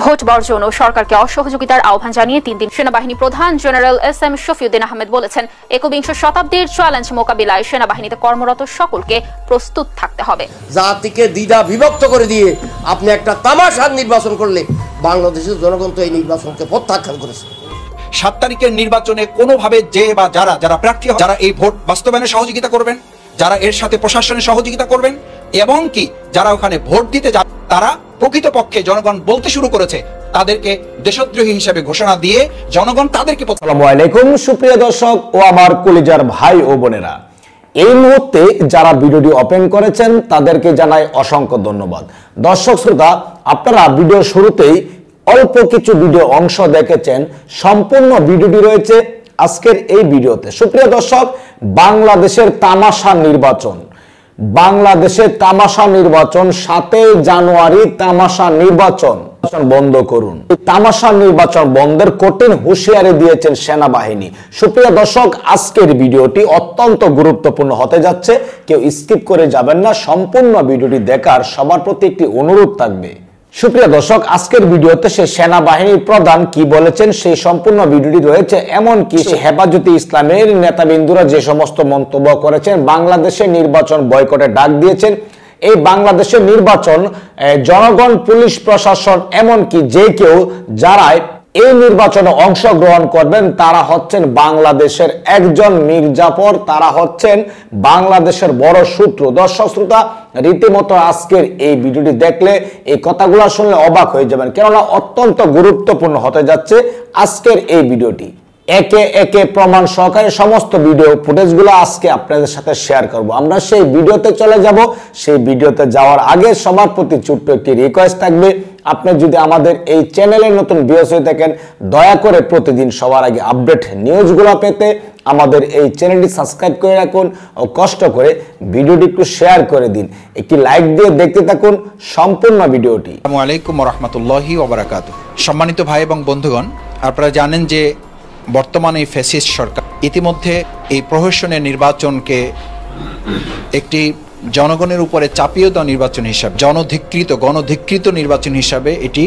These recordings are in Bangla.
ভোট বর্জন ও সরকারকে অসহযোগিতার আহ্বান জানিয়ে 3 দিন সেনাবাহিনী প্রধান জেনারেল এস.এম. শফিউদ্দিন আহমেদ বলেছেন, একবিংশ শতাব্দীর চ্যালেঞ্জ মোকাবিলায় সেনাবাহিনীতে কর্মরত সকলকে প্রস্তুত থাকতে হবে। জাতিকে দ্বিধা বিভক্ত করে দিয়ে আপনি একটা তামাশার নির্বাচন করলে বাংলাদেশের জনগণ তো এই নির্বাচনকে প্রত্যাখ্যান করেছে। 7 তারিখের নির্বাচনে কোনোভাবে যে বা যারা প্রার্থী যারা এই ভোট বাস্তবায়নে সহযোগিতা করবেন, যারা এর সাথে প্রশাসনে সহযোগিতা করবেন এবং কি যারা ওখানে ভোট দিতে যাবে তারা প্রকৃতপক্ষে জনগণ বলতে শুরু করেছে তাদেরকে দেশদ্রোহী হিসেবে ঘোষণা দিয়ে জনগণ তাদেরকে। আসসালামু আলাইকুম সুপ্রিয় দর্শক ও আমার কলিজার ভাই ও বোনেরা, এই মুহূর্তে যারা ভিডিওটি ওপেন করেছেন তাদেরকে জানাই অসংখ্য ধন্যবাদ। দর্শক শ্রোতা, আপনারা ভিডিওর শুরুতেই অল্প কিছু ভিডিও অংশ দেখেছেন, সম্পূর্ণ ভিডিওটি রয়েছে আজকের এই ভিডিওতে। সুপ্রিয় দর্শক, বাংলাদেশের তামাশা নির্বাচন, বাংলাদেশের তামাশা নির্বাচন 7 জানুয়ারি তামাশা নির্বাচন বন্ধ করুন। এই তামাশা নির্বাচন বন্ধের কঠিন হুঁশিয়ারি দিয়েছেন সেনাবাহিনী। সুপ্রিয় দর্শক, আজকের ভিডিওটি অত্যন্ত গুরুত্বপূর্ণ হতে যাচ্ছে, কেউ স্কিপ করে যাবেন না। সম্পূর্ণ ভিডিওটি দেখার সবার প্রতি একটি অনুরোধ থাকবে। সুপ্রিয় দর্শক, আজকের ভিডিওতে সে সেনাবাহিনীর প্রধান কি বলেছেন সেই সম্পূর্ণ ভিডিওটি রয়েছে। এমনকি হেফাজতে ইসলামের নেতাবিন্দুরা যে সমস্ত মন্তব্য করেছেন, বাংলাদেশের নির্বাচন বয়কটের ডাক দিয়েছেন, এই বাংলাদেশের নির্বাচন জনগণ, পুলিশ প্রশাসন, এমনকি যে কেউ যারাই এই নির্বাচনে অংশগ্রহণ করবেন তারা হচ্ছেন বাংলাদেশের একজন মির্জাফর, তারা হচ্ছেন বাংলাদেশের বড় শত্রু। দর্শক শ্রোতা, রীতিমতো আজকের এই ভিডিওটি দেখলে এই কথাগুলো শুনলে অবাক হয়ে যাবেন, কেননা অত্যন্ত গুরুত্বপূর্ণ হতে যাচ্ছে আজকের এই ভিডিওটি। একে একে প্রমাণ সহকারে সমস্ত ভিডিও ফুটেজগুলো আজকে আপনাদের সাথে শেয়ার করব। আমরা সেই ভিডিওতে চলে যাব। সেই ভিডিওতে যাওয়ার আগে সবার প্রতি ছোট্ট একটি রিকোয়েস্ট থাকবে, আপনি যদি আমাদের এই চ্যানেলের নতুন ভিউয়ার্স হয়ে থাকেন, দয়া করে প্রতিদিন সবার আগে আপডেট নিউজগুলো পেতে আমাদের এই চ্যানেলটি সাবস্ক্রাইব করে রাখুন ও কষ্ট করে ভিডিওটি একটু শেয়ার করে দিন। একটি লাইক দিয়ে দেখতে থাকুন সম্পূর্ণ ভিডিওটি। আসসালামু আলাইকুম ওয়া রাহমাতুল্লাহি ওয়া বারাকাতুহু। সম্মানিত ভাই এবং বন্ধুগণ, আপনারা জানেন যে বর্তমানে এই ফ্যাসিস্ট সরকার ইতিমধ্যে এই প্রহসনের নির্বাচনকে একটি জনগণের উপরে চাপিয়ে দেওয়া নির্বাচন হিসাবে, গণধিকৃত নির্বাচন হিসাবে এটি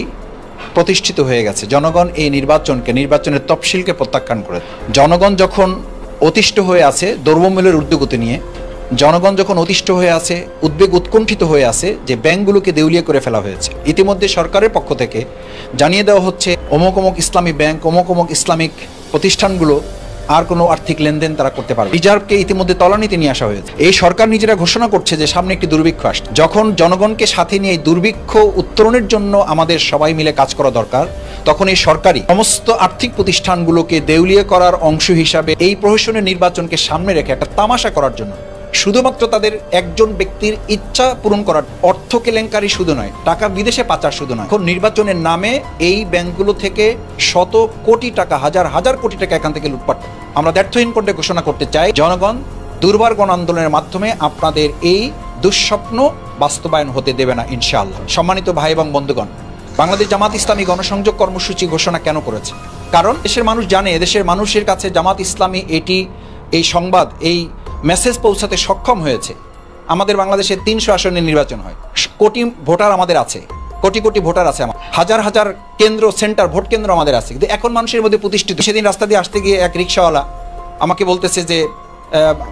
প্রতিষ্ঠিত হয়ে গেছে। জনগণ এই নির্বাচনের তফসিলকে প্রত্যাখ্যান করে। জনগণ যখন অতিষ্ঠ হয়ে আছে দ্রব্যমূল্যের ঊর্ধ্বগতি নিয়ে, জনগণ যখন অতিষ্ঠ হয়ে আছে, উৎকণ্ঠিত হয়ে আছে যে ব্যাংকগুলোকে দেউলিয়া করে ফেলা হয়েছে, ইতিমধ্যে সরকারের পক্ষ থেকে জানিয়ে দেওয়া হচ্ছে অমুক ইসলামী ব্যাংক, অমুক ইসলামিক প্রতিষ্ঠানগুলো আর কোনো আর্থিক লেনদেন তারা করতে পারবে। রিজার্ভকে ইতিমধ্যে তলানিতে নিয়ে আসা হয়েছে। এই সরকার নিজেরা ঘোষণা করছে যে সামনে একটি দুর্ভিক্ষ আসছে। যখন জনগণকে সাথে নিয়ে এই দুর্ভিক্ষ উত্তরণের জন্য আমাদের সবাই মিলে কাজ করা দরকার, তখন এই সরকারি সমস্ত আর্থিক প্রতিষ্ঠানগুলোকে দেউলিয়া করার অংশ হিসাবে এই প্রহসনের নির্বাচনকে সামনে রেখে একটা তামাশা করার জন্য, শুধুমাত্র তাদের একজন ব্যক্তির ইচ্ছা পূরণ করার, অর্থ কেলেঙ্কারি শুধু নয়, টাকা বিদেশে পাচার শুধু নয়, এখন নির্বাচনের নামে এই ব্যাংকগুলো থেকে শত কোটি টাকা, হাজার কোটি টাকা এখান থেকে লুটপাট। আমরা দ্ব্যর্থহীন করে ঘোষণা করতে চাই, জনগণ দুর্বার গণ আন্দোলনের মাধ্যমে আপনাদের এই দুঃস্বপ্ন বাস্তবায়ন হতে দেবে না ইনশাআল্লাহ। সম্মানিত ভাই এবং বন্ধুগণ, বাংলাদেশ জামাত ইসলামী গণসংযোগ কর্মসূচি ঘোষণা কেন করেছে? কারণ দেশের মানুষ জানে, এদেশের মানুষের কাছে জামাত ইসলামী এই সংবাদ, এই মেসেজ পৌঁছাতে সক্ষম হয়েছে। আমাদের বাংলাদেশে 300 আসনের নির্বাচন হয়, কোটি ভোটার আমাদের আছে, কোটি ভোটার আছে, হাজার কেন্দ্র, সেন্টার, ভোট কেন্দ্র আমাদের আছে, কিন্তু এখন মানুষের মধ্যে প্রতিষ্ঠিত। সেদিন রাস্তা দিয়ে আসতে গিয়ে এক রিক্সাওয়ালা আমাকে বলতেছে যে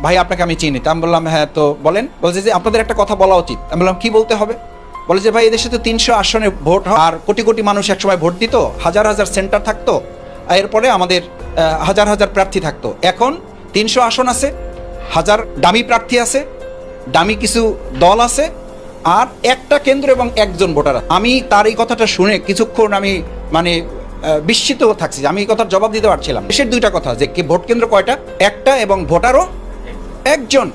ভাই আপনাকে আমি চিনি। তা আমি বললাম হ্যাঁ, তো বলেন। বলছে যে আপনাদের একটা কথা বলা উচিত। আমি বললাম কি বলতে হবে? বলে যে ভাই এদেশে তো 300 আসনে ভোট হয়, আর কোটি মানুষ একসময় ভোট দিত, হাজার সেন্টার থাকতো, এরপরে আমাদের হাজার প্রার্থী থাকতো। এখন 300 আসন আছে, হাজার ডামি প্রার্থী আছে, ডামি কিছু দল আছে, আর একটা কেন্দ্র এবং একজন ভোটার। আমি তার এই কথাটা শুনে কিছুক্ষণ আমি বিস্মিত থাকছি, আমি এই কথার জবাব দিতে পারছিলাম। দেশের দুইটা কথা, যে ভোট কেন্দ্র কয়টা? একটা, এবং ভোটারও একজন।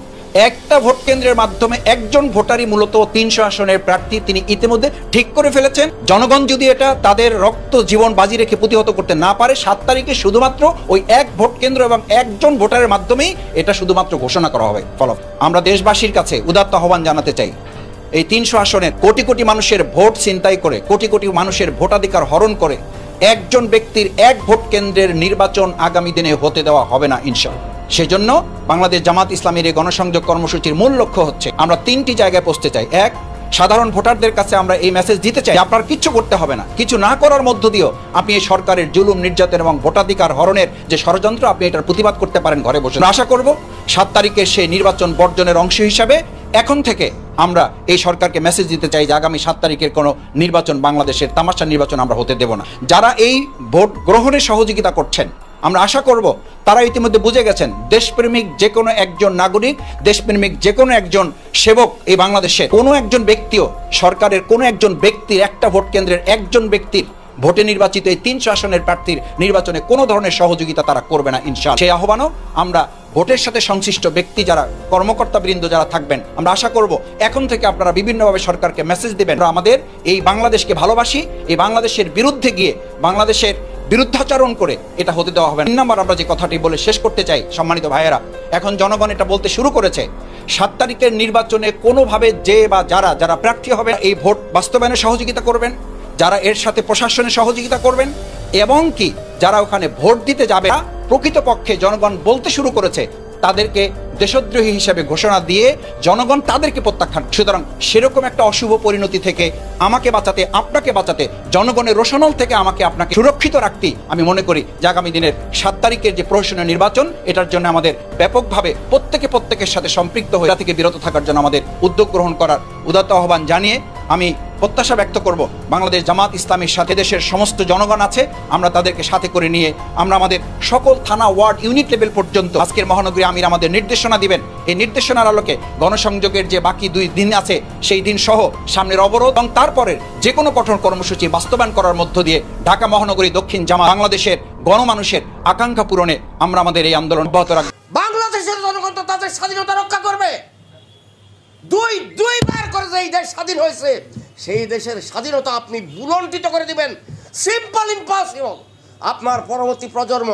একটা ভোট কেন্দ্রের মাধ্যমে একজন ভোটারই মূলত 300 আসনের প্রার্থী তিনি ইতিমধ্যে ঠিক করে ফেলেছেন। জনগণ যদি এটা তাদের রক্ত জীবন বাজি রেখে প্রতিহত করতে না পারে, 7 তারিখে শুধুমাত্র ওই এক ভোট কেন্দ্র এবং একজন ভোটারের মাধ্যমেই এটা শুধুমাত্র ঘোষণা করা হবে। ফলত আমরা দেশবাসীর কাছে উদাত্ত আহ্বান জানাতে চাই, এই 300 আসনের কোটি মানুষের ভোট ছিনতাই করে, কোটি মানুষের ভোটাধিকার হরণ করে একজন ব্যক্তির এক ভোট কেন্দ্রের নির্বাচন আগামী দিনে হতে দেওয়া হবে না ইনশাআল্লাহ। সেজন্য বাংলাদেশ জামাত ইসলামীর এই গণসংযোগ কর্মসূচির মূল লক্ষ্য হচ্ছে আমরা 3টি জায়গায় পৌঁছতে চাই। এক, সাধারণ ভোটারদের কাছে আমরা এই মেসেজ দিতে চাই, আপনার কিচ্ছু করতে হবে না। কিছু না করার মধ্য দিয়েও আপনি এই সরকারের জুলুম, নির্যাতন এবং ভোটাধিকার হরণের যে ষড়যন্ত্র, আপনি এটার প্রতিবাদ করতে পারেন ঘরে বসে। আশা করব 7 তারিখের সেই নির্বাচন বর্জনের অংশ হিসাবে এখন থেকে আমরা এই সরকারকে মেসেজ দিতে চাই যে আগামী 7 তারিখের কোনো নির্বাচন বাংলাদেশের তামাশা নির্বাচন আমরা হতে দেব না। যারা এই ভোট গ্রহণের সহযোগিতা করছেন, আমরা আশা করব তারা ইতিমধ্যে বুঝে গেছেন দেশপ্রেমিক যে কোনো একজন নাগরিক, দেশপ্রেমিক যে কোনো একজন সেবক এই বাংলাদেশে কোনো একজন ব্যক্তিও সরকারের কোনো একজন ব্যক্তির একটা ভোট কেন্দ্রের একজন ব্যক্তির ভোটে নির্বাচিত এই 300 আসনের প্রার্থীর নির্বাচনে কোনো ধরনের সহযোগিতা তারা করবে না ইনশাআল্লাহ। সেই আহ্বানও আমরা ভোটের সাথে সংশ্লিষ্ট ব্যক্তি যারা কর্মকর্তাবৃন্দ যারা থাকবেন, আমরা আশা করব এখন থেকে আপনারা বিভিন্নভাবে সরকারকে মেসেজ দেবেন আমরা আমাদের এই বাংলাদেশকে ভালোবাসি, এই বাংলাদেশের বিরুদ্ধে গিয়ে বাংলাদেশের বিরুদ্ধাচরণ করে এটা হতে দেওয়া হবে না। 3 নম্বর আমরা যে কথাটি বলে শেষ করতে চাই, সম্মানিত ভাইয়েরা, এখন জনগণ এটা বলতে শুরু করেছে 7 তারিখের নির্বাচনে কোনোভাবে যে বা যারা প্রার্থী হবে এই ভোট বাস্তবায়নে সহযোগিতা করবেন, যারা এর সাথে প্রশাসনের সহযোগিতা করবেন এবং কি যারা ওখানে ভোট দিতে যাবে, প্রকৃতপক্ষে জনগণ বলতে শুরু করেছে তাদেরকে দেশদ্রোহী হিসেবে ঘোষণা দিয়ে জনগণ তাদেরকে প্রত্যাখ্যান। সুতরাং সেরকম একটা অশুভ পরিণতি থেকে আমাকে বাঁচাতে, আপনাকে বাঁচাতে, জনগণের রোষানল থেকে আপনাকে সুরক্ষিত রাখতে আমি মনে করি যে আগামী দিনের 7 তারিখের যে প্রহসনের নির্বাচন, এটার জন্য আমাদের ব্যাপকভাবে প্রত্যেকের সাথে সম্পৃক্ত হয়ে থেকে বিরত থাকার জন্য আমাদের উদ্যোগ গ্রহণ করার উদাত্ত আহ্বান জানিয়ে আমি প্রত্যাশা ব্যক্ত করব বাংলাদেশ জামাত ইসলামীর সাথে দেশের সমস্ত জনগণ আছে, আমরা তাদেরকে সাথে করে নিয়ে আমরা আমাদের সকল থানা, ওয়ার্ড, ইউনিট লেভেল পর্যন্ত আজকের মহানগরী আমির আমাদের নির্দেশনা দিবেন। এই নির্দেশনার আলোকে গণসংযোগের যে বাকি 2 দিন আছে সেই দিন সহ সামনের অবরোধ এবং তারপরের যে কোনো কঠোর কর্মসূচি বাস্তবায়ন করার মধ্য দিয়ে ঢাকা মহানগরী দক্ষিণ জামাত বাংলাদেশের গণমানুষের আকাঙ্ক্ষা পূরণে আমরা আমাদের এই আন্দোলন অব্যাহত রাখব। বাংলাদেশের জনগণ তো তাদের স্বাধীনতা রক্ষা করবে। দুইবার করে যে এই দেশ স্বাধীন হয়েছে, সেই দেশের স্বাধীনতা আপনি বুলন্ডিত করে দিবেন। Simple, impossible. আপনার পরবর্তী প্রজন্ম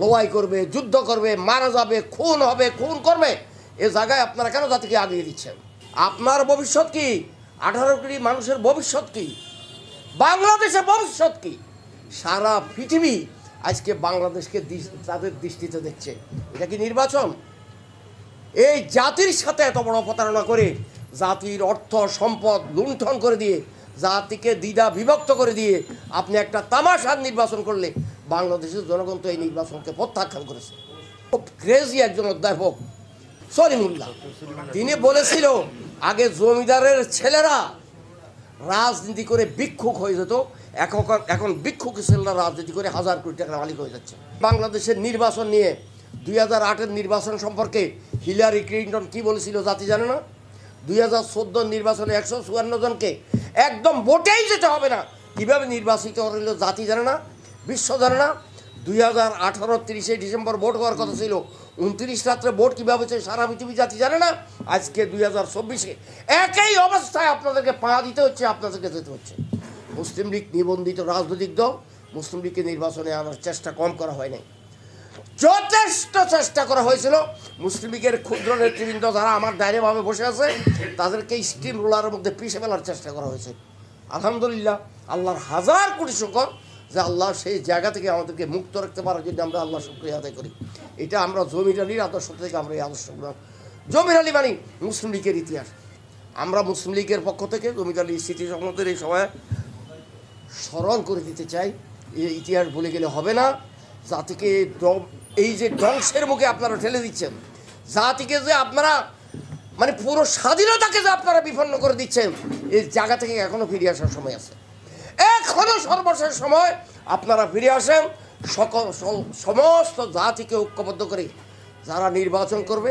লড়াই করবে, যুদ্ধ করবে, মারা যাবে, খুন হবে, খুন করবে। এ জায়গায় আপনারা কেন জাতিকে আগিয়ে দিচ্ছেন? আপনার ভবিষ্যৎ কি? 18 কোটি মানুষের ভবিষ্যৎ কি? বাংলাদেশের ভবিষ্যৎ কি? সারা পৃথিবী আজকে বাংলাদেশকে তাদের দৃষ্টিতে দেখছে। এটা কি নির্বাচন? এই জাতির সাথে এত বড় প্রতারণা করে, জাতির অর্থ সম্পদ লুণ্ঠন করে দিয়ে, জাতিকে দ্বিধা বিভক্ত করে দিয়ে আপনি একটা তামাশার নির্বাচন করলে বাংলাদেশের জনগণ তো এই নির্বাচনকে প্রত্যাখ্যান করেছে। খুব ক্রেজি একজন অধ্যাপক সলিমুল্লাহ, তিনি বলেছিল আগে জমিদারের ছেলেরা রাজনীতি করে ভিক্ষুক হয়ে যেত, এখন ভিক্ষুক ছেলেরা রাজনীতি করে 1000 কোটি টাকার মালিক হয়ে যাচ্ছে। বাংলাদেশের নির্বাচন নিয়ে 2008-এর নির্বাচন সম্পর্কে হিলারি ক্লিন্টন কি বলেছিল জাতি জানে না? 2014 নির্বাচনে 154 জনকে একদম ভোটেই যেতে হবে না, কীভাবে নির্বাচিত হল জাতি জানে না, বিশ্ব জানে না। 2018 30 ডিসেম্বর ভোট হওয়ার কথা ছিল, 29 রাত্রে ভোট কীভাবে হচ্ছে সারা পৃথিবী জাতি জানে না। আজকে 2024-এ একই অবস্থায় আপনাদেরকে পা দিতে হচ্ছে, আপনাদেরকে যেতে হচ্ছে। মুসলিম লীগ নিবন্ধিত রাজনৈতিক দল, মুসলিম লীগকে নির্বাচনে আনার চেষ্টা কম করা হয় নাই, যথেষ্ট চেষ্টা করা হয়েছিল। মুসলিম লীগের ক্ষুদ্র নেতৃবৃন্দ যারা আমার ডাইরেভাবে বসে আছে তাদেরকে স্টিম রোলারের মধ্যে পিষে ফেলার চেষ্টা করা হয়েছে। আলহামদুলিল্লাহ, আল্লাহর 1000 কোটি শুকর যে আল্লাহ সেই জায়গা থেকে আমাদেরকে মুক্ত রাখতে পারার জন্য আমরা আল্লাহ শুকরিয়া আদায় করি। এটা আমরা জমির আলীর আদর্শ থেকে আমরা এই আদর্শগুলো, জমির আলী মানে মুসলিম লীগের ইতিহাস, আমরা মুসলিম লীগের পক্ষ থেকে জমির আলী স্মৃতি সংসদের এই সময় স্মরণ করে দিতে চাই। এই ইতিহাস ভুলে গেলে হবে না। জাতিকে এই যে ধ্বংসের মুখে আপনারা ঠেলে দিচ্ছেন, জাতিকে যে আপনারা মানে পুরো স্বাধীনতাকে যে আপনারা বিপন্ন করে দিচ্ছেন, এই জায়গা থেকে এখনও ফিরে আসার সময় আছে। এখনও সর্বশেষ সময় আপনারা ফিরে আসেন। সমস্ত জাতিকে ঐক্যবদ্ধ করে যারা নির্বাচন করবে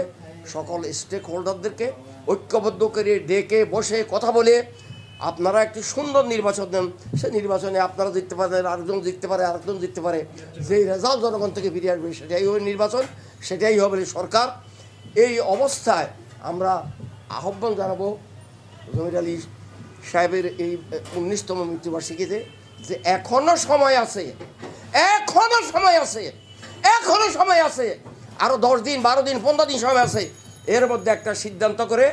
সকল স্টেক হোল্ডারদেরকে ঐক্যবদ্ধ করে ডেকে বসে কথা বলে আপনারা একটি সুন্দর নির্বাচন দেন। সেই নির্বাচনে আপনারা জিততে পারেন, আরেকজন জিততে পারে, আরেকজন জিততে পারে। যেই রেজাল্ট জনগণ থেকে ফিরে আসবে সেটাই হবে নির্বাচন, সেটাই হবে সরকার। এই অবস্থায় আমরা আহ্বান জানাবো জমির আলী সাহেবের এই 19তম মৃত্যুবার্ষিকীতে যে এখনও সময় আছে, এখনও সময় আছে, এখনও সময় আছে। আরও 10 দিন, 12 দিন, 15 দিন সময় আছে। এর মধ্যে একটা সিদ্ধান্ত করে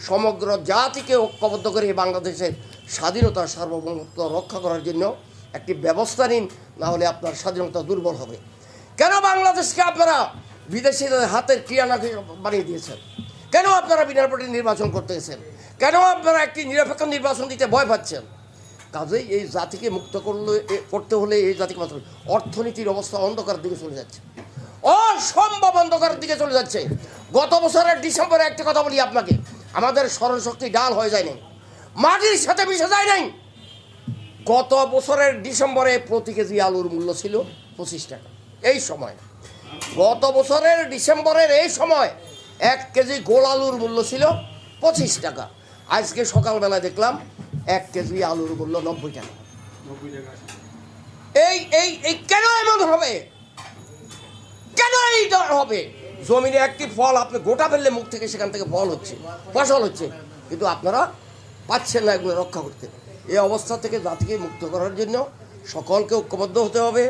সমগ্র জাতিকে ঐক্যবদ্ধ করে বাংলাদেশের স্বাধীনতা সার্বভৌমত্ব রক্ষা করার জন্য একটি ব্যবস্থা নিন, না হলে আপনার স্বাধীনতা দুর্বল হবে। কেন বাংলাদেশকে আপনারা বিদেশিদের হাতের ক্রিয়ানাকে বানিয়ে দিয়েছেন? কেন আপনারা বিনা ভোটে নির্বাচন করতে গেছেন? কেন আপনারা একটি নিরপেক্ষ নির্বাচন দিতে ভয় পাচ্ছেন? কাজেই এই জাতিকে মুক্ত করতে হলে এই জাতিকে মাত্র অর্থনীতির অবস্থা অন্ধকারের দিকে চলে যাচ্ছে, অসম্ভব অন্ধকারের দিকে চলে যাচ্ছে। গত বছরের ডিসেম্বরে একটা কথা বলি আপনাকে, আমাদের স্মরণশক্তি ডাল হয়ে যায় নাই, মাটির সাথে মিশে যায় নাই। গত বছরের ডিসেম্বরে প্রতি কেজি আলুর মূল্য ছিল 25 টাকা। এই সময় গত বছরের ডিসেম্বরের এই সময় 1 কেজি গোল আলুর মূল্য ছিল 25 টাকা। আজকে সকালবেলায় দেখলাম 1 কেজি আলুর মূল্য 90 টাকা। এই কেন এমন হবে? কেন এই দর হবে? জমিনে একটি ফল আপনি গোটা ফেললে মুখ থেকে সেখান থেকে ফল হচ্ছে, ফসল হচ্ছে, কিন্তু আপনারা পাচ্ছেন না এগুলো রক্ষা করতে। এই অবস্থা থেকে জাতিকে মুক্ত করার জন্য সকলকে ঐক্যবদ্ধ হতে হবে।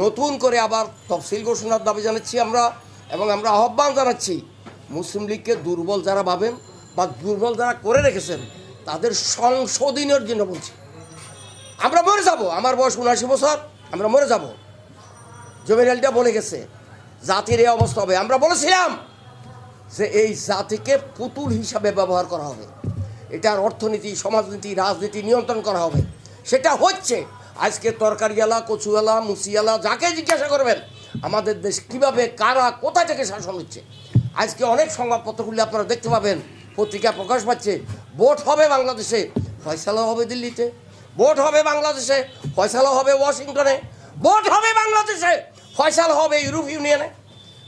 নতুন করে আবার তফসিল ঘোষণার দাবি জানাচ্ছি আমরা, এবং আমরা আহ্বান জানাচ্ছি মুসলিম লীগকে দুর্বল যারা ভাবেন বা দুর্বল যারা করে রেখেছেন তাদের সংশোধনের জন্য বলছি। আমরা মরে যাব, আমার বয়স 79 বছর, আমরা মরে যাব। জমিরালটা বলে গেছে জাতির এই অবস্থা হবে। আমরা বলেছিলাম যে এই জাতিকে পুতুল হিসাবে ব্যবহার করা হবে, এটার অর্থনীতি, সমাজনীতি, রাজনীতি নিয়ন্ত্রণ করা হবে। সেটা হচ্ছে। আজকে তরকারিওয়ালা, কচুওয়ালা, মুসিওয়ালা, যাকে জিজ্ঞাসা করবেন আমাদের দেশ কীভাবে, কারা, কোথা থেকে শাসন হচ্ছে। আজকে অনেক সংবাদপত্রগুলি আপনারা দেখতে পাবেন, পত্রিকা প্রকাশ পাচ্ছে, ভোট হবে বাংলাদেশে, ফয়সালা হবে দিল্লিতে, ভোট হবে বাংলাদেশে, ফয়সালা হবে ওয়াশিংটনে, ভোট হবে বাংলাদেশে, ফয়সালা হবে ইউরোপ ইউনিয়নে।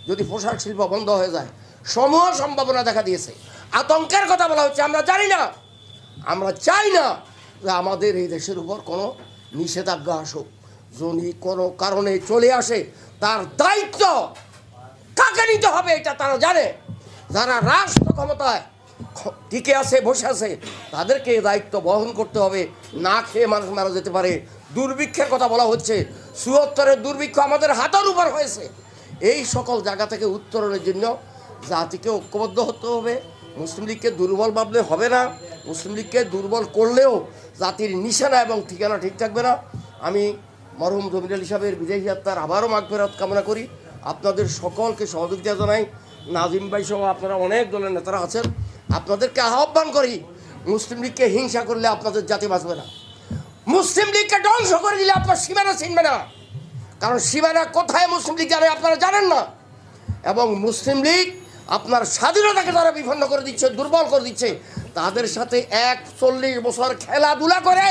যদি পোশাক শিল্প বন্ধ হয়ে যায়, সমূহ সম্ভাবনা দেখা দিয়েছে। আতঙ্কের কথা বলা হচ্ছে। আমরা জানি না, আমরা চাই না যে আমাদের এই দেশের উপর কোনো নিষেধাজ্ঞা আসুক। যদি কোনো কারণে চলে আসে তার দায়িত্ব কাকে নিতে হবে এটা তারা জানে। যারা রাষ্ট্র ক্ষমতায় টিকে আছে, বসে আছে, তাদেরকে এই দায়িত্ব বহন করতে হবে। না খেয়ে মানুষ মারা যেতে পারে। দুর্ভিক্ষের কথা বলা হচ্ছে, ৭৪-এর দুর্ভিক্ষ আমাদের হাতের উপর হয়েছে। এই সকল জায়গা থেকে উত্তরণের জন্য জাতিকে ঐক্যবদ্ধ হতে হবে। মুসলিম লীগকে দুর্বল ভাবলে হবে না। মুসলিম লীগকে দুর্বল করলেও জাতির নিশানা এবং ঠিকানা ঠিক থাকবে না। আমি মরহুম জমিরাল সাহেবের বিদেশী যাত্রার আবারও মাগফিরাত কামনা করি। আপনাদের সকলকে সহযোগিতা জানাই। নাজিম ভাই সহ আপনারা অনেক দলের নেতারা আছেন, আপনাদেরকে আহ্বান করি, মুসলিম লীগকে হিংসা করলে আপনাদের জাতি বাঁচবে না। মুসলিম লীগকে ধ্বংস করে দিলে আপনার সীমানা চিনবে না। কারণ সীমানা কোথায় মুসলিম লীগ জানে আপনারা জানেন না। এবং মুসলিম লীগ আপনার স্বাধীনতাকে যারা বিপন্ন করে দিচ্ছে, দুর্বল করে দিচ্ছে, তাদের সাথে 41 বছর খেলাধুলা করে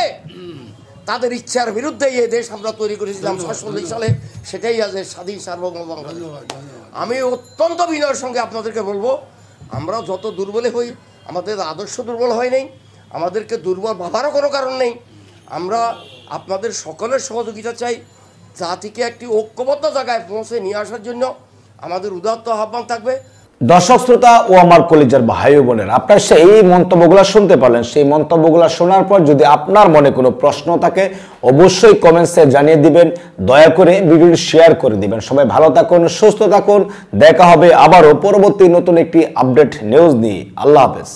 তাদের ইচ্ছার বিরুদ্ধে এই দেশ আমরা তৈরি করেছিলাম 47 সালে। সেটাই আজ স্বাধীন সার্বভৌম বাংলাদেশ। আমি অত্যন্ত বিনয়ের সঙ্গে আপনাদেরকে বলবো, আমরা যত দুর্বলে হই, আমাদের আদর্শ দুর্বল হয় নাই, আমাদেরকে দুর্বল ভাবারও কোনো কারণ নেই। আমরা আপনাদের সকলের সহযোগিতা চাই। জাতিকে একটি ঐক্যবদ্ধ জায়গায় পৌঁছে নিয়ে আসার জন্য আমাদের উদাত্ত আহ্বান থাকবে। দর্শক শ্রোতা ও আমার কলিজার ভাই ও বোনেরা, আপনারা সেই মন্তব্যগুলো শুনতে পারলেন। সেই মন্তব্যগুলো শোনার পর যদি আপনার মনে কোনো প্রশ্ন থাকে অবশ্যই কমেন্টসে জানিয়ে দিবেন। দয়া করে ভিডিওটি শেয়ার করে দিবেন। সবাই ভালো থাকুন, সুস্থ থাকুন। দেখা হবে আবারও পরবর্তী নতুন একটি আপডেট নিউজ নিয়ে। আল্লাহ হাফেজ।